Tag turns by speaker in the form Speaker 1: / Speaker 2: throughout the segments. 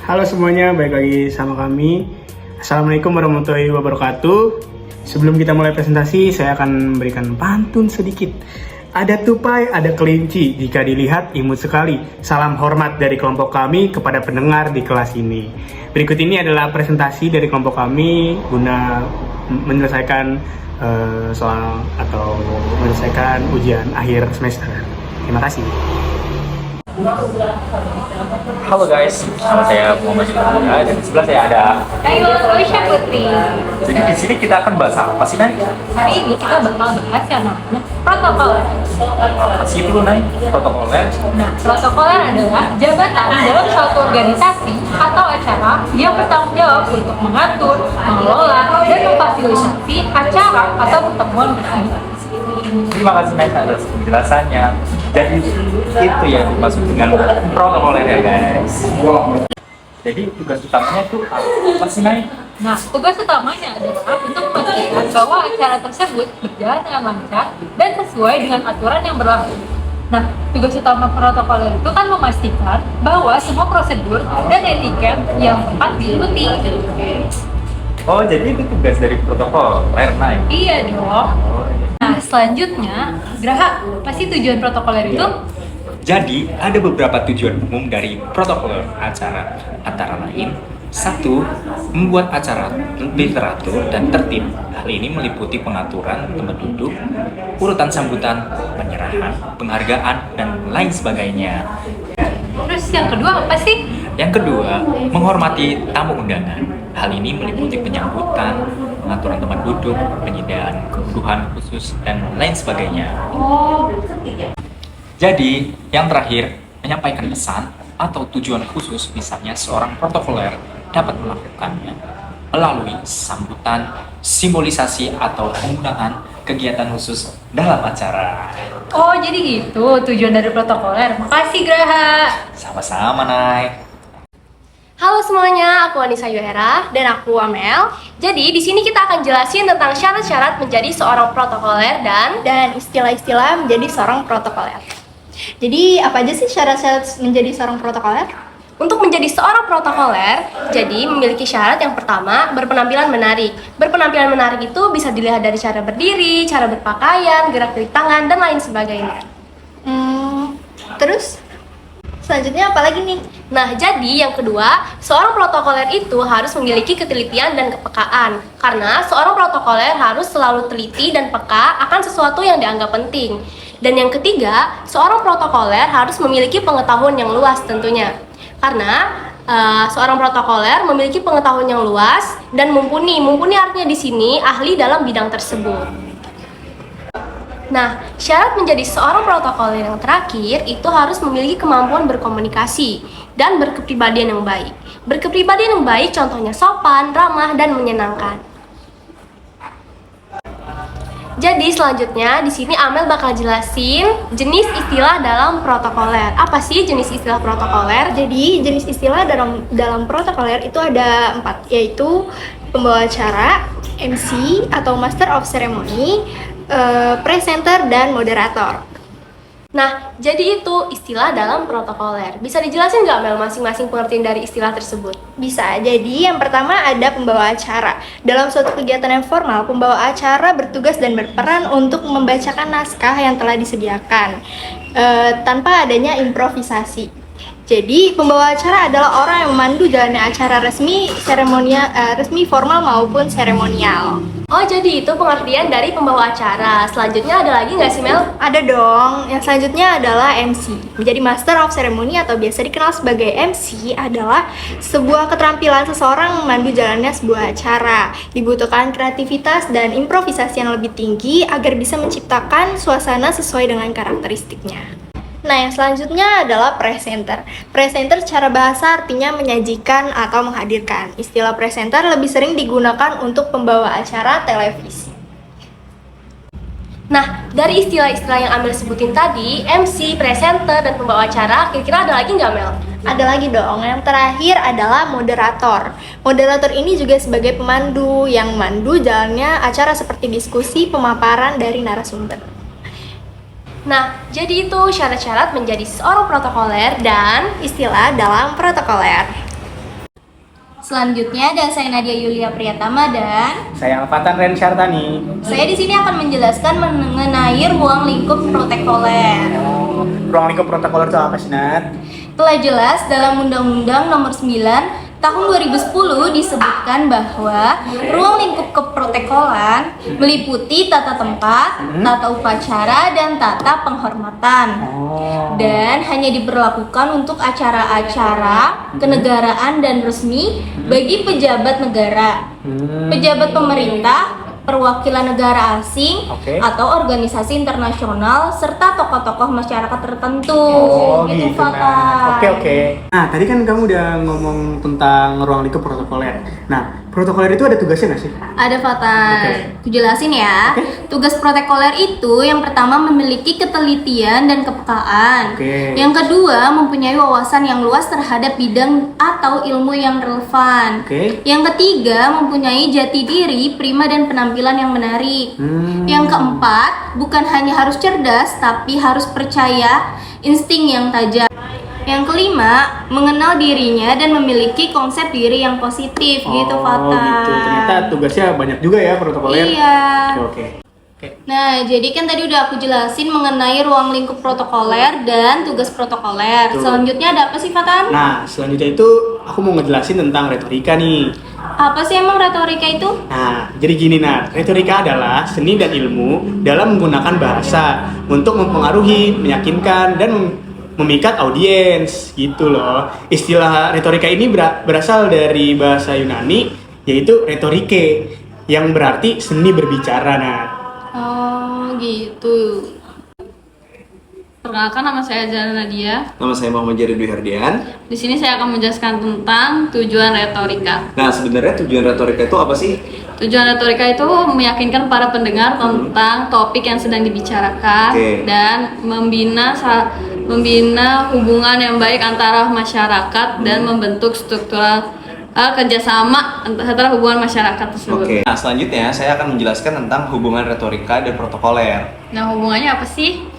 Speaker 1: Halo semuanya, balik lagi sama kami. Assalamualaikum warahmatullahi wabarakatuh. Sebelum kita mulai presentasi, saya akan memberikan pantun sedikit. Ada tupai, ada kelinci, jika dilihat imut sekali. Salam hormat dari kelompok kami kepada pendengar di kelas ini. Berikut ini adalah presentasi dari kelompok kami guna menyelesaikan soal atau menyelesaikan ujian akhir semester. Terima kasih.
Speaker 2: Halo guys, nama saya Muhammad Syukur dan di sebelah saya ada
Speaker 3: Ayo, Alicia Putri.
Speaker 2: Jadi di sini kita akan bahas apa sih, Nay?
Speaker 3: Hari ini kita bakal bahas yang namanya protokoler.
Speaker 2: Apa sih itu, Nay? Protokoler?
Speaker 3: Nah, protokoler adalah jabatan dalam suatu organisasi atau acara yang bertanggung jawab untuk mengatur, mengelola, dan memfasilitasi acara atau pertemuan organisasi.
Speaker 2: Terima kasih, Nay, atas penjelasannya. Jadi itu yang dimaksud dengan protokoler ya, guys. Jadi tugas utamanya itu apa sih, Nay?
Speaker 3: Nah, tugas utamanya adalah untuk memastikan bahwa acara tersebut berjalan dengan lancar dan sesuai dengan aturan yang berlaku. Nah, tugas utama protokoler itu kan memastikan bahwa semua prosedur dan etiket yang tepat diikuti.
Speaker 2: Oh, jadi itu tugas dari protokoler, Nay?
Speaker 3: Iya dong. Nah, selanjutnya, Graha, apa sih tujuan protokoler itu?
Speaker 2: Jadi, ada beberapa tujuan umum dari protokoler acara, antara lain: 1. Membuat acara lebih teratur dan tertib. Hal ini meliputi pengaturan tempat duduk, urutan sambutan, penyerahan, penghargaan, dan lain sebagainya.
Speaker 3: Terus yang kedua apa sih?
Speaker 2: Yang kedua, menghormati tamu undangan. Hal ini meliputi penyambutan, pengaturan tempat duduk, penyediaan kebutuhan khusus, dan lain sebagainya.
Speaker 3: Oh,
Speaker 2: Jadi, yang terakhir, menyampaikan pesan atau tujuan khusus, misalnya seorang protokoler dapat melakukannya melalui sambutan, simbolisasi, atau penggunaan kegiatan khusus dalam acara.
Speaker 3: oh jadi gitu tujuan dari protokoler. Makasih Graha.
Speaker 2: Sama-sama, Nay.
Speaker 4: Halo semuanya, aku Anissa Yohera dan aku Amel. Jadi di sini kita akan jelasin tentang syarat-syarat menjadi seorang protokoler dan istilah-istilah menjadi seorang protokoler.
Speaker 5: Jadi apa aja sih syarat-syarat menjadi seorang protokoler?
Speaker 4: Untuk menjadi seorang protokoler, jadi memiliki syarat yang pertama, berpenampilan menarik. Berpenampilan menarik itu bisa dilihat dari cara berdiri, cara berpakaian, gerak-gerik tangan, dan lain sebagainya.
Speaker 5: Terus selanjutnya apa lagi nih?
Speaker 4: Nah, jadi yang kedua, seorang protokoler itu harus memiliki ketelitian dan kepekaan. Karena seorang protokoler harus selalu teliti dan peka akan sesuatu yang dianggap penting. Dan yang ketiga, seorang protokoler harus memiliki pengetahuan yang luas tentunya. Karena seorang protokoler memiliki pengetahuan yang luas dan mumpuni. Mumpuni artinya di sini ahli dalam bidang tersebut. Nah, syarat menjadi seorang protokoler yang terakhir itu harus memiliki kemampuan berkomunikasi dan berkepribadian yang baik. Berkepribadian yang baik contohnya sopan, ramah, dan menyenangkan. Jadi selanjutnya di sini Amel bakal jelasin jenis istilah dalam protokoler. Apa sih jenis istilah protokoler?
Speaker 5: Jadi jenis istilah dalam protokoler itu ada 4, yaitu pembawa acara, MC atau Master of Ceremony, presenter, dan moderator.
Speaker 4: Nah, jadi itu istilah dalam protokoler. Bisa dijelasin nggak Mel masing-masing pengertian dari istilah tersebut?
Speaker 5: Bisa, jadi yang pertama ada pembawa acara. Dalam suatu kegiatan yang formal, pembawa acara bertugas dan berperan untuk membacakan naskah yang telah disediakan tanpa adanya improvisasi. Jadi, pembawa acara adalah orang yang memandu jalannya acara resmi, resmi formal maupun seremonial.
Speaker 4: Oh, jadi itu pengertian dari pembawa acara. Selanjutnya ada lagi nggak sih Mel?
Speaker 5: Ada dong. Yang selanjutnya adalah MC. Menjadi Master of Ceremony atau biasa dikenal sebagai MC adalah sebuah keterampilan seseorang memandu jalannya sebuah acara. Dibutuhkan kreativitas dan improvisasi yang lebih tinggi agar bisa menciptakan suasana sesuai dengan karakteristiknya. Nah, yang selanjutnya adalah presenter. Presenter secara bahasa artinya menyajikan atau menghadirkan. Istilah presenter lebih sering digunakan untuk pembawa acara televisi.
Speaker 4: Nah, dari istilah-istilah yang Amel sebutin tadi, MC, presenter, dan pembawa acara, kira-kira ada lagi nggak Mel?
Speaker 5: Ada lagi dong, yang terakhir adalah moderator. Moderator ini juga sebagai pemandu yang memandu jalannya acara seperti diskusi, pemaparan dari narasumber.
Speaker 4: Nah, jadi itu syarat-syarat menjadi seorang protokoler dan
Speaker 5: Istilah dalam protokoler. Selanjutnya ada saya Nadia Yulia Priyatama dan
Speaker 1: Saya Alfatan Ren Syartani.
Speaker 5: saya di sini akan menjelaskan mengenai ruang lingkup protokoler.
Speaker 1: Ruang lingkup protokoler itu apa sih, Nat?
Speaker 5: Telah jelas dalam Undang-Undang Nomor 9 Tahun 2010 disebutkan bahwa ruang lingkup keprotokolan meliputi tata tempat, tata upacara, dan tata penghormatan. Dan hanya diberlakukan untuk acara-acara kenegaraan dan resmi bagi pejabat negara, pejabat pemerintah, perwakilan negara asing,
Speaker 1: Oke.
Speaker 5: atau organisasi internasional, serta tokoh-tokoh masyarakat tertentu. Gitu,
Speaker 1: Nah.
Speaker 5: Fatan.
Speaker 1: Oke. Nah, tadi kan kamu udah ngomong tentang ruang lingkup protokoler. Nah, protokoler itu ada tugasnya nggak sih?
Speaker 5: Ada Fatan.
Speaker 1: Oke.
Speaker 5: Aku jelasin ya.
Speaker 1: Oke.
Speaker 5: Tugas protokoler itu yang pertama memiliki ketelitian dan kepekaan.
Speaker 1: Oke.
Speaker 5: Yang kedua mempunyai wawasan yang luas terhadap bidang atau ilmu yang relevan.
Speaker 1: Oke.
Speaker 5: Yang ketiga mempunyai jati diri, prima dan penampilan yang menarik. Yang keempat bukan hanya harus cerdas tapi harus percaya, insting yang tajam. Yang kelima, mengenal dirinya dan memiliki konsep diri yang positif gitu, Fatan.
Speaker 1: gitu. Ternyata tugasnya banyak juga ya protokoler.
Speaker 5: Iya.
Speaker 1: Oke.
Speaker 5: Nah, jadi kan tadi udah aku jelasin mengenai ruang lingkup protokoler dan tugas protokoler.
Speaker 1: Betul.
Speaker 5: Selanjutnya ada apa sih, Fatan?
Speaker 1: Nah, selanjutnya itu aku mau ngejelasin tentang retorika nih.
Speaker 5: Apa sih emang retorika itu?
Speaker 1: Nah, jadi gini Nat, retorika adalah seni dan ilmu dalam menggunakan bahasa untuk mempengaruhi, meyakinkan, dan memikat audiens gitu loh. Istilah retorika ini berasal dari bahasa Yunani, yaitu retorike, yang berarti seni berbicara, Nat.
Speaker 3: Oh gitu. Perkenalkan, nama saya Zana Nadia.
Speaker 2: Nama saya Muhammad Jari Dwi Hardian.
Speaker 3: Di sini saya akan menjelaskan tentang tujuan retorika.
Speaker 2: Nah, sebenarnya tujuan retorika itu apa sih?
Speaker 3: Tujuan retorika itu meyakinkan para pendengar tentang topik yang sedang dibicarakan
Speaker 2: Oke.
Speaker 3: dan membina hubungan yang baik antara masyarakat dan membentuk struktural kerjasama antara hubungan masyarakat tersebut.
Speaker 2: Oke. Nah, selanjutnya saya akan menjelaskan tentang hubungan retorika dan protokoler.
Speaker 3: Nah, hubungannya apa sih?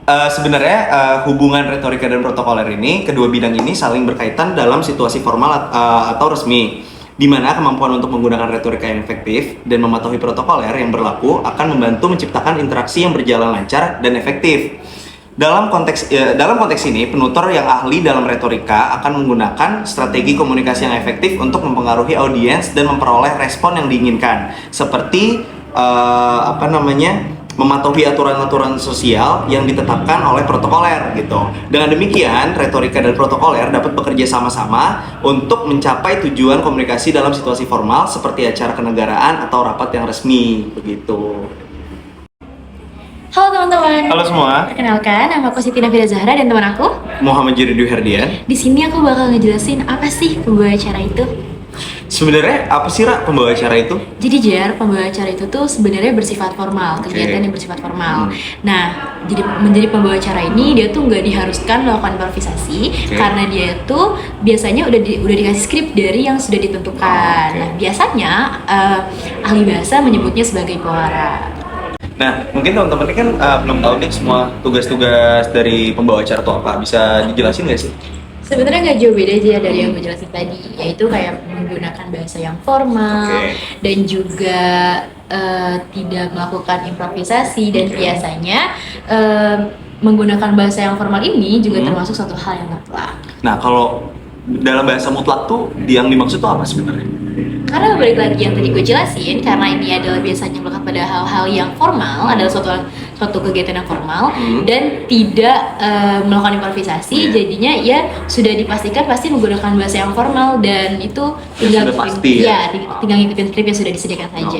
Speaker 2: Sebenarnya hubungan retorika dan protokoler ini, kedua bidang ini saling berkaitan dalam situasi formal atau resmi, di mana kemampuan untuk menggunakan retorika yang efektif dan mematuhi protokoler yang berlaku akan membantu menciptakan interaksi yang berjalan lancar dan efektif. Dalam konteks ini, penutur yang ahli dalam retorika akan menggunakan strategi komunikasi yang efektif untuk mempengaruhi audiens dan memperoleh respon yang diinginkan, seperti mematuhi aturan-aturan sosial yang ditetapkan oleh protokoler gitu. Dengan demikian, retorika dan protokoler dapat bekerja sama-sama untuk mencapai tujuan komunikasi dalam situasi formal seperti acara kenegaraan atau rapat yang resmi begitu.
Speaker 6: Halo teman-teman.
Speaker 2: Halo semua,
Speaker 6: Perkenalkan, nama aku Siti Nafira Zahra dan teman aku.
Speaker 2: Muhammad Jari Dwi Hardian.
Speaker 6: Di sini aku bakal ngejelasin apa sih pembawa acara itu.
Speaker 2: Sebenarnya apa sih Ra, pembawa acara itu?
Speaker 6: Jadi Jar, pembawa acara itu tuh sebenarnya bersifat formal, kegiatan yang bersifat formal. Nah, jadi menjadi pembawa acara ini dia tuh nggak diharuskan melakukan improvisasi karena dia tuh biasanya udah dikasih skrip dari yang sudah ditentukan. Nah, biasanya ahli bahasa menyebutnya sebagai pewara.
Speaker 2: Nah, mungkin teman-teman ini kan belum tahu nih semua tugas-tugas dari pembawa acara itu apa. Bisa dijelasin nggak sih?
Speaker 6: Sebenarnya nggak jauh beda aja dari yang gue jelasin tadi, yaitu kayak menggunakan bahasa yang formal dan juga tidak melakukan improvisasi dan biasanya menggunakan bahasa yang formal ini juga termasuk satu hal yang mutlak.
Speaker 2: Nah, kalau dalam bahasa mutlak tuh yang dimaksud tuh apa sebenarnya?
Speaker 6: Karena balik lagi yang tadi gue jelasin, karena ini adalah biasanya melekat pada hal-hal yang formal, adalah suatu kegiatan yang formal dan tidak melakukan improvisasi, jadinya ya sudah dipastikan pasti menggunakan bahasa yang formal dan itu tinggal
Speaker 2: sudah pasti ya?
Speaker 6: tinggal ngikutin skrip yang sudah disediakan saja.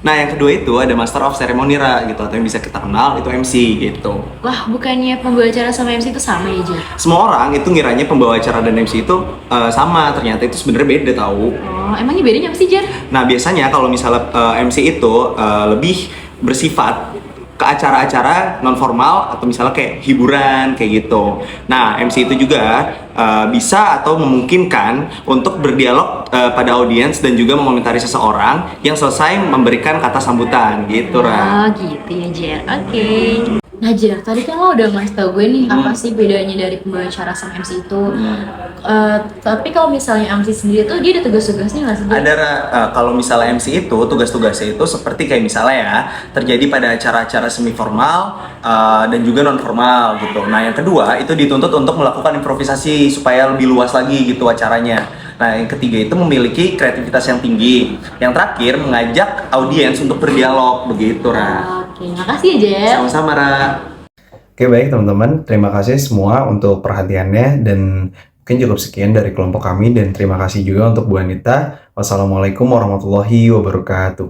Speaker 2: Nah, yang kedua itu ada Master of Ceremony Ra, gitu, atau yang bisa kita kenal itu MC gitu.
Speaker 6: Wah, bukannya pembawa acara sama MC itu sama ya, Jar?
Speaker 2: Semua orang itu ngiranya pembawa acara dan MC itu sama, ternyata itu sebenarnya beda tahu.
Speaker 6: Oh, emangnya bedanya apa sih, Jar?
Speaker 2: Nah, biasanya kalau misalnya MC itu lebih bersifat ke acara-acara non formal atau misalnya kayak hiburan kayak gitu. Nah, MC itu juga bisa atau memungkinkan untuk berdialog pada audiens dan juga mengomentari seseorang yang selesai memberikan kata sambutan gitu, Ra.
Speaker 6: Oh, gitu ya, Jar. Oke. Nah Jer, tadi kan lo udah ngasih tau gue nih apa sih bedanya dari pembawa acara sama MC itu. Tapi kalau misalnya MC sendiri tuh dia ada tugas-tugasnya nggak sih? Jer?
Speaker 7: Ada kalau misalnya MC itu tugas-tugasnya itu seperti kayak misalnya ya terjadi pada acara-acara semi formal dan juga non formal gitu. Nah yang kedua itu dituntut untuk melakukan improvisasi supaya lebih luas lagi gitu acaranya. Nah yang ketiga itu memiliki kreativitas yang tinggi. Yang terakhir mengajak audiens untuk berdialog begitu Ra.
Speaker 6: Oke, makasih ya Jer.
Speaker 7: Sama-sama Ra.
Speaker 8: Oke baik teman-teman, terima kasih semua untuk perhatiannya dan mungkin cukup sekian dari kelompok kami dan terima kasih juga untuk Bu Anita. Wassalamualaikum warahmatullahi wabarakatuh.